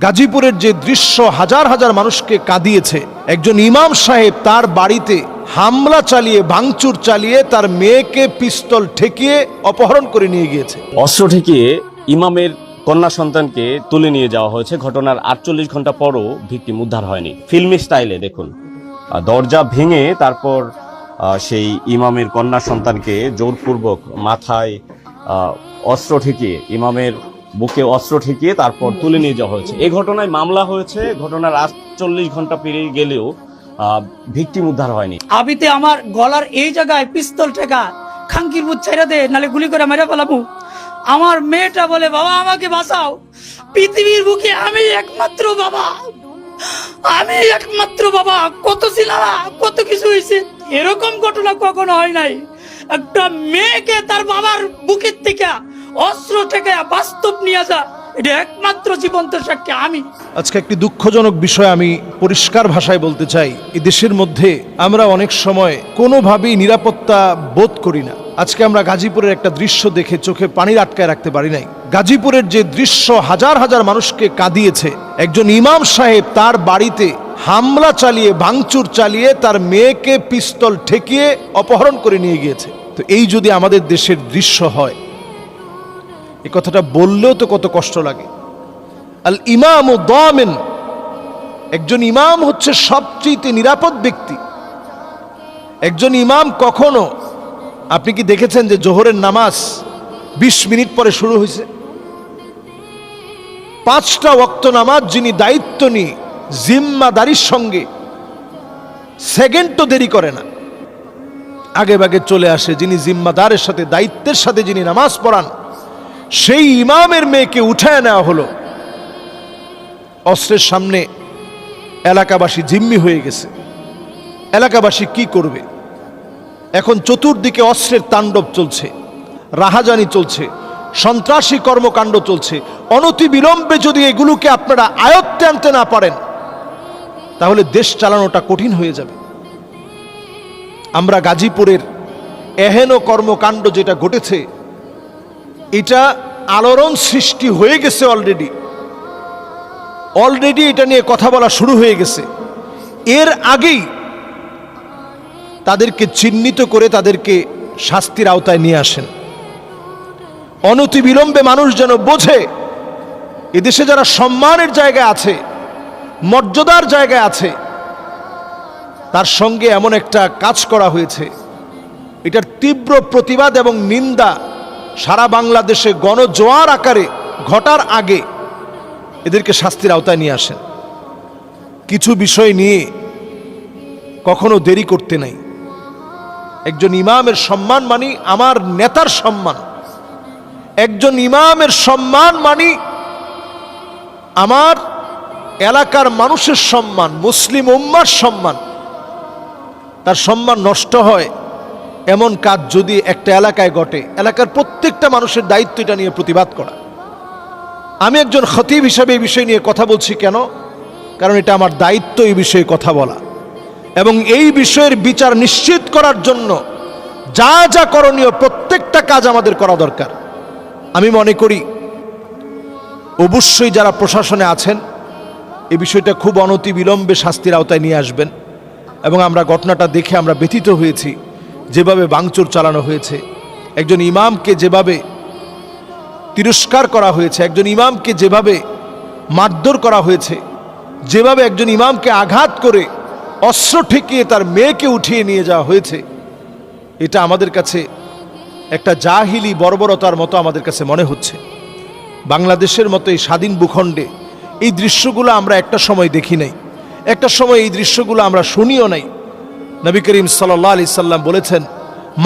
গাজীপুরের যে দৃশ্য হাজার হাজার মানুষকে কাঁদিয়েছে, একজন ইমাম সাহেব তার বাড়িতে হামলা চালিয়ে ভাঙচুর চালিয়ে তার মেয়েকে পিস্তল ঠেকিয়ে অপহরণ করে নিয়ে গিয়েছে। অস্ত্র ঠেকিয়ে ইমামের কন্যা সন্তানকে তুলে নিয়ে যাওয়া হয়েছে। ঘটনার 48 ঘন্টা পরও ভিকটিম উদ্ধার হয়নি। ফিল্মি স্টাইলে দেখুন, দরজা ভেঙে তারপর সেই ইমামের কন্যা সন্তানকে জোরপূর্বক মাথায় অস্ত্র ঠেকিয়ে, ইমামের বুকে অস্ত্র ঠেকিয়ে তারপর তুলে নিয়ে যাওয়া হয়েছে। এই ঘটনায় মামলা হয়েছে। ঘটনার 48 ঘন্টা পেরিয়ে গেলেও ভিকটিম উদ্ধার হয়নি। আবিতে আমার গলার এই জায়গায় পিস্তল ঠেকা, খাঙ্কির বুঝ ছেড়ে দে, নালে গুলি করে মেরে ফেলাবো। আমার মেয়েটা বলে, বাবা আমাকে বাঁচাও, পৃথিবীর বুকে আমি একমাত্র বাবা, আমি একমাত্র বাবা। কত ছিলাম, কত কিছু হয়েছে, এরকম ঘটনা কখনো হয় নাই। একটা মেয়েকে তার বাবার বুকের থেকে অস্ত্র থেকে বাস্তব নিয়ে যা, এটা একমাত্র জীবন্ত সাক্ষী আমি। আজকে একটি দুঃখজনক বিষয় আমি পরিষ্কার ভাষায় বলতে চাই। এই দেশের মধ্যে আমরা অনেক সময় কোনোভাবেই নিরাপত্তা বোধ করি না। আজকে আমরা গাজীপুরের একটা দৃশ্য দেখে চোখে পানি আটকায় রাখতে পারি নাই। গাজীপুরের যে দৃশ্য হাজার হাজার মানুষকে কাঁদিয়েছে, একজন ইমাম সাহেব তার বাড়িতে হামলা চালিয়ে ভাঙচুর চালিয়ে তার মেয়েকে পিস্তল ঠেকিয়ে অপহরণ করে নিয়ে গিয়েছে। তো এই যদি আমাদের দেশের দৃশ্য হয়, এই কথাটা বললেও তো কত কষ্ট লাগে। আল ইমাম ও দামিন, একজন ইমাম হচ্ছে সবচেয়ে নিরাপদ ব্যক্তি। একজন ইমাম কখনো, আপনি কি দেখেছেন যে জোহরের নামাজ 20 মিনিট পরে শুরু হয়েছে? 5টা ওয়াক্ত নামাজ যিনি দায়িত্ব নিয়ে জিম্মাদারির সঙ্গে সেকেন্ডও দেরি করে না, আগে ভাগে চলে আসে, যিনি জিম্মাদারের সাথে দায়িত্বের সাথে যিনি নামাজ পড়ান, সেই ইমামের মেয়েকে উঠায় নেওয়া হলো। অস্ত্রের সামনে এলাকাবাসী জিম্মি হয়ে গেছে। এলাকাবাসী কি করবে? এখন চতুর্দিকে অস্ত্রের তাণ্ডব চলছে, রাহাজানি চলছে, সন্ত্রাসী কর্মকাণ্ড চলছে। অনতি বিলম্বে যদি এগুলোকে আপনারা আয়ত্তে আনতে না পারেন, তাহলে দেশ চালানোটা কঠিন হয়ে যাবে। আমরা গাজীপুরের এহেন কর্মকাণ্ড যেটা ঘটেছে, এটা আলোড়ন সৃষ্টি হয়ে গেছে। অলরেডি এটা নিয়ে কথা বলা শুরু হয়ে গেছে। এর আগেই তাদেরকে চিহ্নিত করে তাদেরকে শাস্তির আওতায় নিয়ে আসেন। অনতি বিলম্বে মানুষ যেন বোঝে, এদেশে যারা সম্মানের জায়গায় আছে, মর্যাদার জায়গায় আছে, তার সঙ্গে এমন একটা কাজ করা হয়েছে, এটার তীব্র প্রতিবাদ এবং নিন্দা সারা বাংলাদেশে গণজোয়ার আকারে ঘটার আগে এদেরকে শাস্তির আওতায় নিয়ে আসেন। কিছু বিষয় নিয়ে কখনো দেরি করতে নাই। একজন ইমামের সম্মান মানি আমার নেতার সম্মান, একজন ইমামের সম্মান মানি আমার এলাকার মানুষের সম্মান, মুসলিম উম্মার সম্মান। তার সম্মান নষ্ট হয় এমন কাজ যদি একটা এলাকায় ঘটে, এলাকার প্রত্যেকটা মানুষের দায়িত্ব এটা নিয়ে প্রতিবাদ করা। আমি একজন খতিব হিসাবে এই বিষয় নিয়ে কথা বলছি কেন? কারণ এটা আমার দায়িত্ব এই বিষয়ে কথা বলা এবং এই বিষয়ের বিচার নিশ্চিত করার জন্য যা যা করণীয় প্রত্যেকটা কাজ আমাদের করা দরকার। আমি মনে করি অবশ্যই যারা প্রশাসনে আছেন এই বিষয়টা খুব অনতি বিলম্বে শাস্তির আওতায় নিয়ে আসবেন। এবং আমরা ঘটনাটা দেখে আমরা ব্যথিত হয়েছি, যেভাবে ভাঙচুর চালানো হয়েছে, একজন ইমামকে যেভাবে তিরস্কার করা হয়েছে, একজন ইমামকে যেভাবে মারধর করা হয়েছে, যেভাবে একজন ইমামকে আঘাত করে অস্ত্র ঠেকিয়ে তার মেয়েকে উঠিয়ে নিয়ে যাওয়া হয়েছে, এটা আমাদের কাছে একটা জাহিলি বর্বরতার মতো আমাদের কাছে মনে হচ্ছে। বাংলাদেশের মতো এই স্বাধীন ভূখণ্ডে এই দৃশ্যগুলো আমরা একটা সময় দেখি নাই, একটা সময় এই দৃশ্যগুলো আমরা শুনিও নাই। নবী করিম সাল্লাল্লাহু আলাইহি সাল্লাম বলেছেন,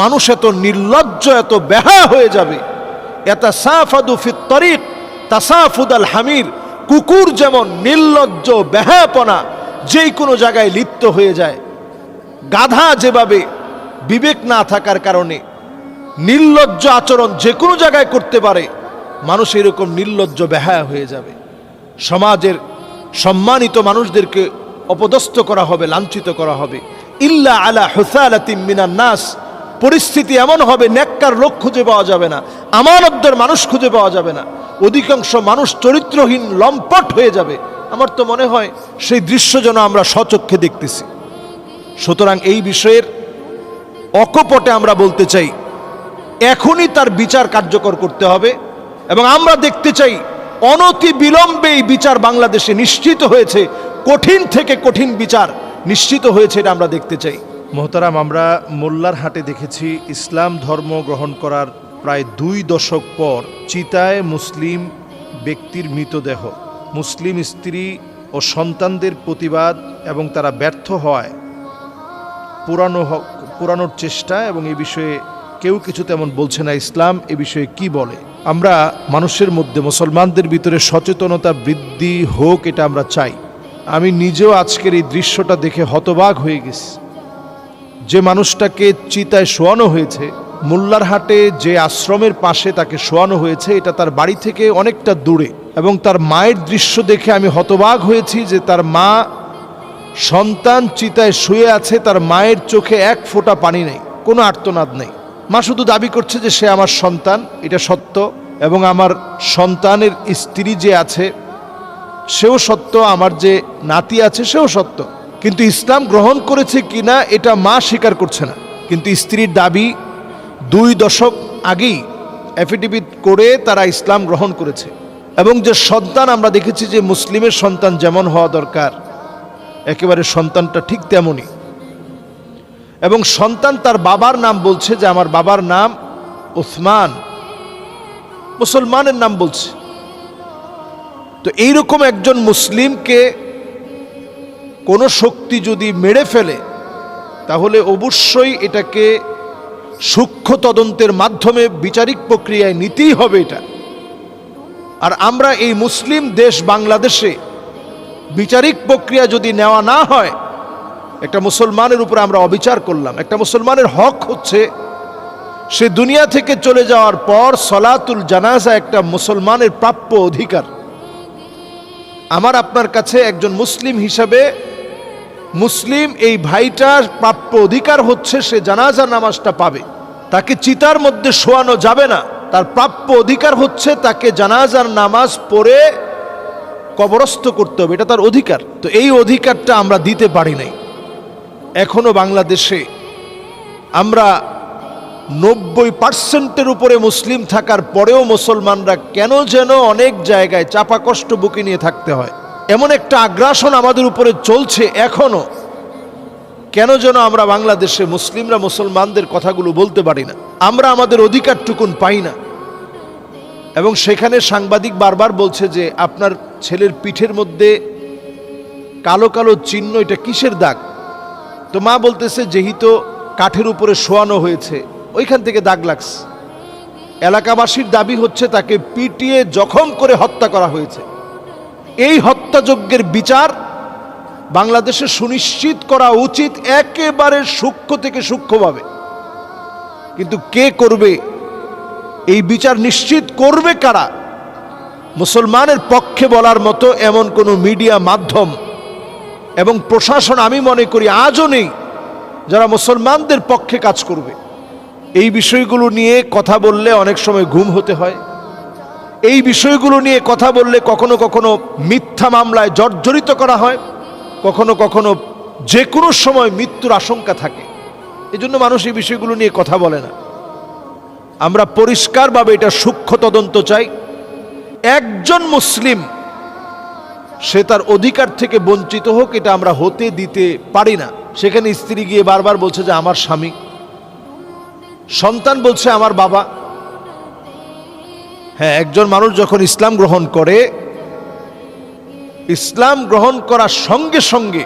মানুষ এত নির্লজ্জ, এত বেহায়া হয়ে যাবে, ইয়াতাসাফাদু ফিত তরিক তাসাফুদাল হামির। কুকুর যেমন নির্লজ্জ বেহায়াপনা যেই কোনো জায়গায় লিপ্ত হয়ে যায়, গাধা যেভাবে বিবেক না থাকার কারণে নির্লজ্জ আচরণ যে কোনো জায়গায় করতে পারে, মানুষ এরকম নির্লজ্জ বেহায়া হয়ে যাবে। সমাজের সম্মানিত মানুষদেরকে অপদস্থ করা হবে, লাঞ্ছিত করা হবে। ইল্লা আলা হুসালাতিম মিনান নাস, পরিস্থিতি এমন হবে নেককার লোক খুঁজে পাওয়া যাবে না, আমানতদার মানুষ খুঁজে পাওয়া যাবে না। অধিকাংশ মানুষ চরিত্রহীন লম্পট হয়ে যাবে। আমার তো মনে হয় সেই দৃশ্য যেন আমরা স্বচক্ষে দেখতেছি। সুতরাং এই বিষয়ের অকপটে আমরা বলতে চাই এখনই তার বিচার কার্যকর করতে হবে, এবং আমরা দেখতে চাই অনতি বিলম্বে এই বিচার বাংলাদেশে নিশ্চিত হয়েছে, কঠিন থেকে কঠিন বিচার নিশ্চিত হয়েছে, এটা আমরা দেখতে চাই। মোহতারাম, আমরা মোল্লার হাটে দেখেছি ইসলাম ধর্ম গ্রহণ করার প্রায় 2 দশক পর চিতায় মুসলিম ব্যক্তির মৃতদেহ, মুসলিম স্ত্রী ও সন্তানদের প্রতিবাদ এবং তারা ব্যর্থ হওয়ায় পুরানোর চেষ্টা, এবং এই বিষয়ে কেউ কিছু তেমন বলছে না। ইসলাম এ বিষয়ে কি বলে? আমরা মানুষের মধ্যে, মুসলমানদের ভিতরে সচেতনতা বৃদ্ধি হোক, এটা আমরা চাই। আমি নিজেও আজকের এই দৃশ্যটা দেখে হতবাক হয়ে গেছি। যে মানুষটাকে চিতায় শোয়ানো হয়েছে, মোল্লার হাটে যে আশ্রমের পাশে তাকে শোয়ানো হয়েছে, এটা তার বাড়ি থেকে অনেকটা দূরে, এবং তার মায়ের দৃশ্য দেখে আমি হতবাক হয়েছি যে তার মা, সন্তান চিতায় শুয়ে আছে, তার মায়ের চোখে এক ফোঁটা পানি নেই, কোনো আর্তনাদ নেই। মা শুধু দাবি করছে যে সে আমার সন্তান, এটা সত্য, এবং আমার সন্তানের স্ত্রী যে আছে সেও সত্য, আমার যে নাতি আছে সেও সত্য। কিন্তু ইসলাম গ্রহণ করেছে কিনা এটা মা স্বীকার করছে না। কিন্তু স্ত্রীর দাবি 2 দশক আগেই অ্যাফিডেভিট করে তারা ইসলাম গ্রহণ করেছে। এবং যে সন্তান আমরা দেখেছি যে মুসলিমের সন্তান যেমন হওয়া দরকার, একেবারে সন্তানটা ঠিক তেমনই। এবং সন্তান তার বাবার নাম বলছে যে আমার বাবার নাম উসমান, মুসলমানের নাম বলছে। তো এইরকম একজন মুসলিমকে কোনো শক্তি যদি মেরে ফেলে, তাহলে অবশ্যই এটাকে সূক্ষ্ম তদন্তের মাধ্যমে বিচারিক প্রক্রিয়ায় নিতেই হবে এটা। আর আমরা এই মুসলিম দেশ বাংলাদেশে বিচারিক প্রক্রিয়া যদি নেওয়া না হয়, একটা মুসলমানের উপরে আমরা অবিচার করলাম। একটা মুসলমানের হক হচ্ছে সে দুনিয়া থেকে চলে যাওয়ার পর সলাতুল জানাজা একটা মুসলমানের প্রাপ্য অধিকার। আমার আপনার কাছে একজন মুসলিম হিসাবে মুসলিম এই ভাইটার প্রাপ্য অধিকার হচ্ছে সে জানাজা নামাজটা পাবে। তাকে চিতার মধ্যে শোয়ানো যাবে না, তার প্রাপ্য অধিকার হচ্ছে তাকে জানাজার নামাজ পড়ে কবরস্থ করতে হবে, এটা তার অধিকার। তো এই অধিকারটা আমরা দিতে পারি নাই। এখনো বাংলাদেশে আমরা 90% উপরে মুসলিম থাকার পরেও মুসলমানরা কেন যেন অনেক জায়গায় চাপা কষ্ট বুকে নিয়ে থাকতে হয়। এমন একটা আগ্রাসন আমাদের উপরে চলছে এখনো, কেন যেন আমরা বাংলাদেশে মুসলিমরা মুসলমানদের কথাগুলো বলতে পারি না, আমরা আমাদের অধিকারটুকুন পাই না। এবং সেখানে সাংবাদিক বারবার বলছে যে আপনার ছেলের পিঠের মধ্যে কালো কালো চিহ্ন, এটা কিসের দাগ? তো মা বলতেছে যেহেতু কাঠের উপরে শোয়ানো হয়েছে ওইখান থেকে দাগ লাগছে। এলাকাবাসীর দাবি হচ্ছে তাকে পিটিয়ে জখম করে হত্যা করা হয়েছে। এই হত্যাযজ্ঞের বিচার বাংলাদেশে সুনিশ্চিত করা উচিত একেবারে সূক্ষ্ম থেকে সূক্ষ্মভাবে। কিন্তু কে করবে এই বিচার? নিশ্চিত করবে কারা? মুসলমানের পক্ষে বলার মতো এমন কোনো মিডিয়া মাধ্যম এবং প্রশাসন আমি মনে করি আজও নেই যারা মুসলমানদের পক্ষে কাজ করবে। এই বিষয়গুলো নিয়ে কথা বললে অনেক সময় ঘুম হতে হয়। এই বিষয়গুলো নিয়ে কথা বললে কখনো কখনো মিথ্যা মামলায় জর্জরিত করা হয়, কখনো কখনো যে কোনো সময় মৃত্যুর আশঙ্কা থাকে। এজন্য মানুষ এই বিষয়গুলো নিয়ে কথা বলে না। আমরা পরিষ্কারভাবে এটা সূক্ষ্ম তদন্ত চাই। একজন মুসলিম সে তার অধিকার থেকে বঞ্চিত হোক, এটা আমরা হতে দিতে পারি না। সেখানে স্ত্রী গিয়ে বারবার বলছে যে আমার স্বামী, সন্তান বলছে আমার বাবা। হ্যাঁ, একজন মানুষ যখন ইসলাম গ্রহণ করে, ইসলাম গ্রহণ করার সঙ্গে সঙ্গে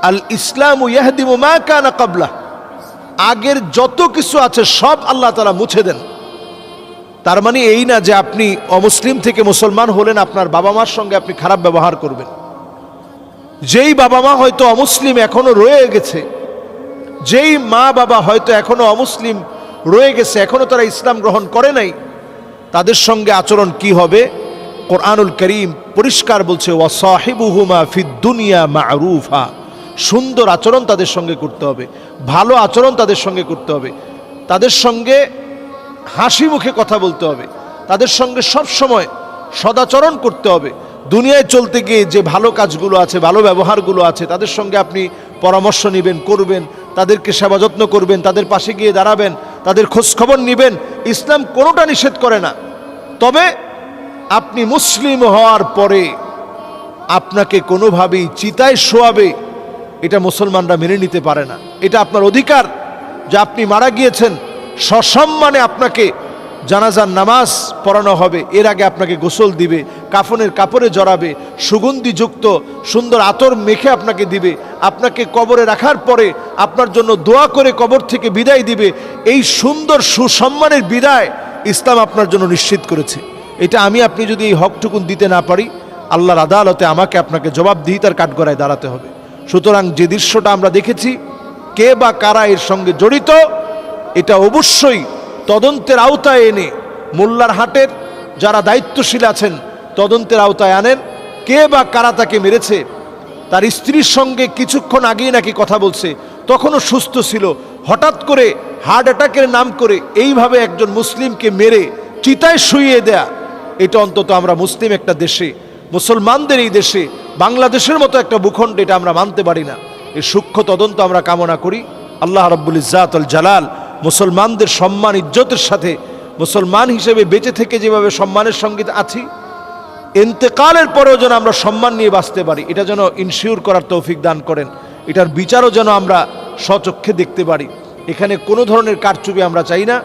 আল ইসলামু ইয়াহদিমু মা কানা ক্বাবলা, আগের যত কিছু আছে সব আল্লাহ তাআলা মুছে দেন। তার মানে এই না যে আপনি অমুসলিম থেকে মুসলমান হলেন, আপনার বাবা মার সঙ্গে আপনি খারাপ ব্যবহার করবেন। যেই বাবা মা হয়তো অমুসলিম এখনো রয়ে গেছে, যেই মা বাবা হয়তো এখনো অমুসলিম রয়ে গেছে, এখনো তারা ইসলাম গ্রহণ করে নাই, তাদের সঙ্গে আচরণ কি হবে? কোরআনুল করিম পরিষ্কার বলছে ওয়াসাহিবুহুমা ফিদ দুনিয়া মা'রুফা, সুন্দর আচরণ তাদের সঙ্গে করতে হবে, ভালো আচরণ তাদের সঙ্গে করতে হবে, তাদের সঙ্গে হাসি মুখে কথা বলতে হবে, তাদের সঙ্গে সব সময় সদাচরণ করতে হবে। দুনিয়ায় চলতে গিয়ে যে ভালো কাজগুলো আছে, ভালো ব্যবহারগুলো আছে, তাদের সঙ্গে আপনি পরামর্শ নেবেন, করবেন, তাদেরকে সেবা যত্ন করবেন, তাদের পাশে গিয়ে দাঁড়াবেন, তাদের খোঁজখবর নেবেন। ইসলাম কোনোটা নিষেধ করে না। তবে আপনি মুসলিম হওয়ার পরে আপনাকে কোনোভাবেই চিতায় শোয়াবে, এটা মুসলমানরা মেনে নিতে পারে না। এটা আপনার অধিকার যে আপনি মারা গিয়েছেন, সসম্মানে আপনাকে জানাজার নামাজ পড়ানো হবে, এর আগে আপনাকে গোসল দিবে, কাফনের কাপড়ে জড়াবে, সুগন্ধিযুক্ত সুন্দর আতর মেখে আপনাকে দিবে, আপনাকে কবরে রাখার পরে আপনার জন্য দোয়া করে কবর থেকে বিদায় দিবে। এই সুন্দর সুসম্মানের বিদায় ইসলাম আপনার জন্য নিশ্চিত করেছে। এটা আমি আপনি যদি এই হকটুকুন দিতে না পারি, আল্লাহর আদালতে আমাকে আপনাকে জবাবদিহিতার কাঠগড়ায় দাঁড়াতে হবে। সুতরাং যে দৃশ্যটা আমরা দেখেছি, কে বা কারা এর সঙ্গে জড়িত, এটা অবশ্যই তদন্তের আওতায় এনে মোল্লার হাটের যারা দায়িত্বশীল আছেন তদন্তের আওতায় আনেন। কে বা কারা তাকে মেরেছে, তার স্ত্রীর সঙ্গে কিছুক্ষণ আগেই নাকি কথা বলছে, তখনও সুস্থ ছিল, হঠাৎ করে হার্ট অ্যাটাকের নাম করে এইভাবে একজন মুসলিমকে মেরে চিতায় শুইয়ে দেয়া, এটা অন্তত আমরা মুসলিম একটা দেশে, মুসলমানদের এই দেশে, বাংলাদেশের মতো একটা ভূখণ্ডে এটা আমরা মানতে পারি না। এই সূক্ষ্ম তদন্ত আমরা কামনা করি। আল্লাহ রাব্বুল ইজ্জাতুল জালাল মুসলমানদের সম্মান ইজ্জতের সাথে মুসলমান হিসেবে বেঁচে থেকে যেভাবে সম্মানের সঙ্গে আছি, ইন্তেকালের পরেও যেন আমরা সম্মান নিয়ে বাঁচতে পারি, এটা যেন ইনশিওর করার তৌফিক দান করেন। এটার বিচারও যেন আমরা স্বচক্ষে দেখতে পারি। এখানে কোনো ধরনের কারচুপি আমরা চাই না।